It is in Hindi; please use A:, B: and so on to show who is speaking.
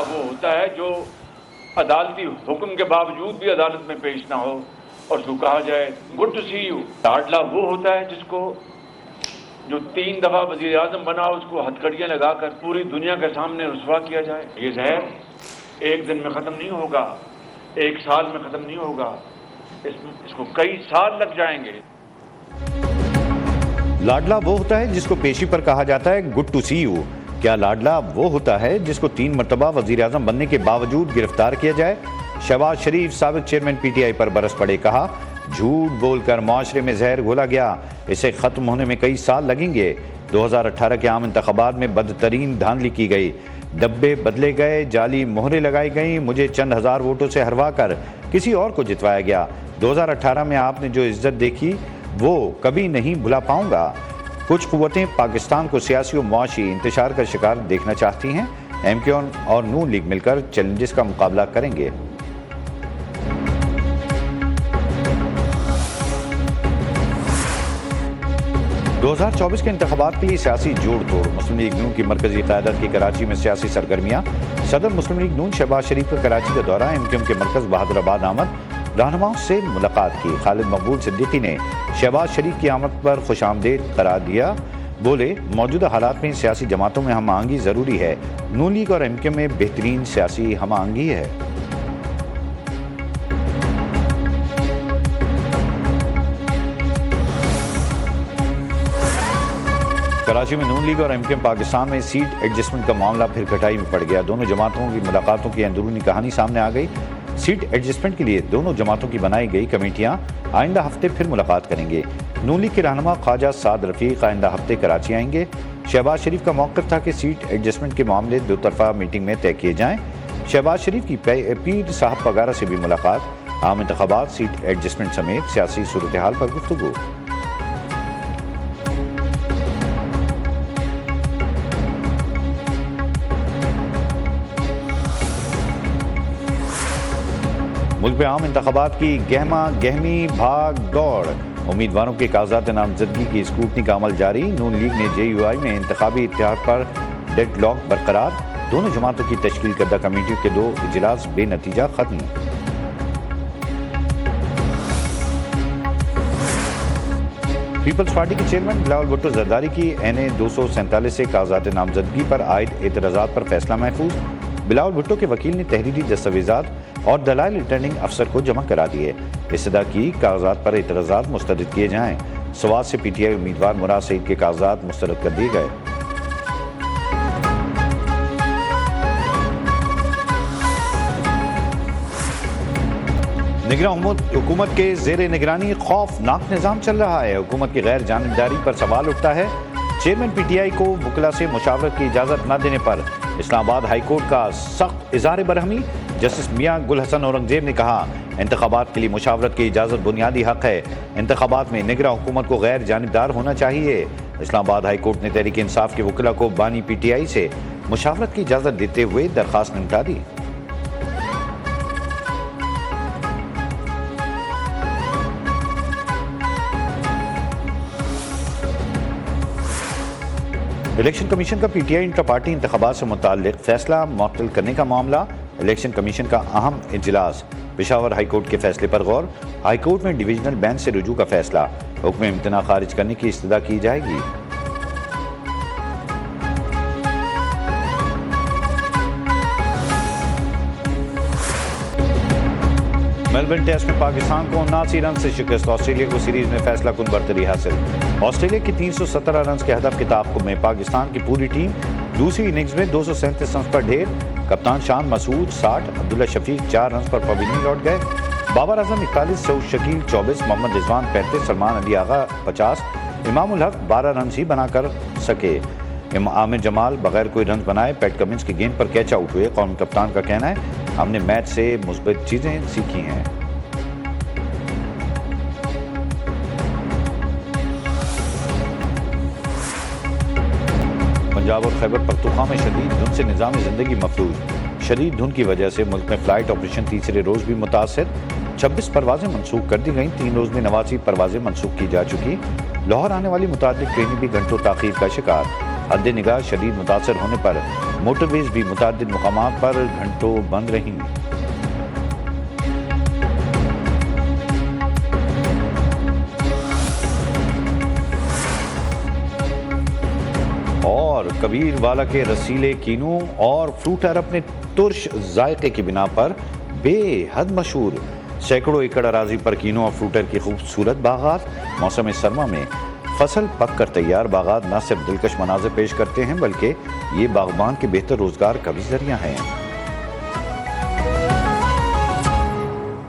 A: वो होता है जो अदालती हुक्म के बावजूद भी अदालत में पेश ना हो और उसको कहा जाए गुड टू सी यू। लाडला वो होता है जिसको जो 3 दफा वजीर आजम बना उसको हथकड़ियां लगाकर पूरी दुनिया के सामने रुसवा किया जाए। ये जहर एक दिन में खत्म नहीं होगा, 1 साल में खत्म नहीं होगा, इसको कई साल लग जाएंगे।
B: लाडला वो होता है जिसको पेशी पर कहा जाता है गुड टू सी यू। क्या लाडला वो होता है जिसको 3 मरतबा वजीर आजम बनने के बावजूद गिरफ्तार किया जाए? शहबाज शरीफ साबिक चेयरमैन PTI पर बरस पड़े, कहा झूठ बोलकर माशरे में जहर घोला गया, इसे खत्म होने में कई साल लगेंगे। 2018 के आम इंतखाबात में बदतरीन धांधली की गई, डब्बे बदले गए, जाली मोहरें लगाई गई, मुझे चंद हजार वोटों से हरवा कर किसी और को जितवाया गया। 2018 में आपने जो इज्जत देखी वो कभी नहीं भुला पाऊंगा। कुछ कुव्वतें पाकिस्तान को सियासी और मुआशी इंतशार का शिकार देखना चाहती हैं। MK और नून लीग मिलकर चैलेंजेस का मुकाबला करेंगे। दो 2024 के इंतखाबात के लिए सियासी जोड़ तोड़, मुस्लिम लीग नून की मरकजी क़यादत की कराची में सियासी सरगर्मियां। सदर मुस्लिम लीग नून शहबाज शरीफ का कराची का दौरा, MKM के मरकज बहादुराबाद आमद, रहनुमाओं से मुलाकात की। खालिद मकबूल सिद्दीकी ने शहबाज शरीफ की आमद पर खुशामदेद करार दिया, बोले मौजूदा हालात में सियासी जमातों में हम आहंगी ज़रूरी है, नून लीग और MKM में बेहतरीन सियासी हम आहंगी है। कराची में नून लीग और MKM पाकिस्तान में सीट एडजस्टमेंट का मामला फिर खटाई में पड़ गया। दोनों जमातों की मुलाकातों की अंदरूनी कहानी सामने आ गई। सीट एडजस्टमेंट के लिए दोनों जमातों की बनाई गई कमेटियां आइंदा हफ्ते फिर मुलाकात करेंगे। नून लीग के रहनुमा ख्वाजा साद रफीक आइंदा हफ्ते कराची आएंगे। शहबाज शरीफ का मौक़िफ़ था कि सीट एडजस्टमेंट के मामले 2 तरफ़ा मीटिंग में तय किए जाएं। शहबाज शरीफ की पीर साहब वगैरह से भी मुलाकात, आम इंतखाबात, सीट एडजस्टमेंट समेत सियासी सूरत हाल पर गुफ्तगू। मुल्क में आम इंतखाबात की गहमा गहमी भाग दौड़, उम्मीदवारों के कागजात नामजदगी की स्क्रूटनी का अमल जारी। नून लीग ने JUI में इंतखाबी इत्तेहाद पर डेडलॉक बरकरार, दोनों जमातों की तश्कील करदा कमेटियों के 2 इजलास बेनतीजा खत्म। पीपल्स पार्टी के चेयरमैन बिलावल भुट्टो जरदारी की NA 247 से कागजात नामजदगी पर आयद एतराज़ात पर फैसला महफूज। बिलावल भुट्टो के वकील ने तहरीरी दस्तावेजात और दलाइल रिटर्निंग अफसर को जमा करा दिए। इस्तदा की कागजात पर एतराज़ात मुस्तरद किए जाएं। सवात से PTI उम्मीदवार मुराद सईद के कागजात मुस्तरद कर दिए गए। निगरान हुकूमत के जेर निगरानी खौफनाक निज़ाम चल रहा है। हुकूमत की गैर जानिबदारी पर सवाल उठता है। चेयरमैन PTI को वकला से मुशावरत की इजाज़त न देने पर इस्लामाबाद हाई कोर्ट का सख्त इज़हार बरहमी। जस्टिस मियां गुल हसन औरंगजेब ने कहा, इंतखाबात के लिए मुशावरत की इजाज़त बुनियादी हक है। इंतखाबात में निगरान हुकूमत को गैर जानिबदार होना चाहिए। इस्लामाबाद हाई कोर्ट ने तहरीक इंसाफ के वकला को बानी PTI से मुशावरत की इजाज़त देते हुए दरख्वास्त निपटा दी। इलेक्शन कमीशन का PTI इंटर पार्टी इंतखाबात से मुताल्लिक फैसला मुअत्तल करने का मामला। इलेक्शन कमीशन का अहम इजलास, पेशावर हाई कोर्ट के फैसले पर गौर। हाई कोर्ट में डिवीजनल बेंच से रुजू का फैसला, हुक्म इम्तना खारिज करने की इस्तदा की जाएगी। मेलबर्न टेस्ट में पाकिस्तान को 79 रन से शिकस्त, ऑस्ट्रेलिया को सीरीज में फैसला कुन बरतरी हासिल। ऑस्ट्रेलिया की 317 रन के हदफ के ताक़ुब में पाकिस्तान की पूरी टीम दूसरी इनिंग्स में 237 रन पर ढेर। कप्तान शान मसूद 60, अब्दुल्ला शफीक 4 रन पर पवेलियन लौट गए। बाबर आजम 41, सऊद शकील 24, मोहम्मद रिजवान 35, सलमान अली आगा 50, इमाम उल हक 12 रन ही बनाकर सके। आमिर जमाल बगैर कोई रन बनाए पैट कमिंस की गेंद पर कैच आउट हुए। कौमी कप्तान का कहना है, हमने मैच से मुस्बत चीजें सीखी हैं। पंजाब और खैबर पख्तूनख्वा में शदीद धुंध से निज़ाम ज़िंदगी मफलूज। शदीद धुंध की वजह से मुल्क में फ्लाइट ऑपरेशन तीसरे रोज भी मुतासर। 26 परवाजें मनसूख कर दी गईं। 3 रोज में 89 परवाजें मनसूख की जा चुकी। लाहौर आने वाली मुतादिद ट्रेनें भी घंटों ताख़ीर का शिकार। हद निगाह शदीद मुतासर होने पर मोटरवेज भी मुतादिद मुकामात पर घंटों बंद रहीं। और कबीर वाला के रसीले कीनू और फ्रूटर अपने तुर्श जायके की बिना पर बेहद मशहूर। सैकड़ों एकड़ अराजी पर कीनू और फ्रूटर की खूबसूरत बागात। मौसम सरमा में फसल पक कर तैयार बागात न सिर्फ दिलकश मनाजिर पेश करते हैं बल्कि ये बागबान के बेहतर रोजगार का भी जरिया हैं।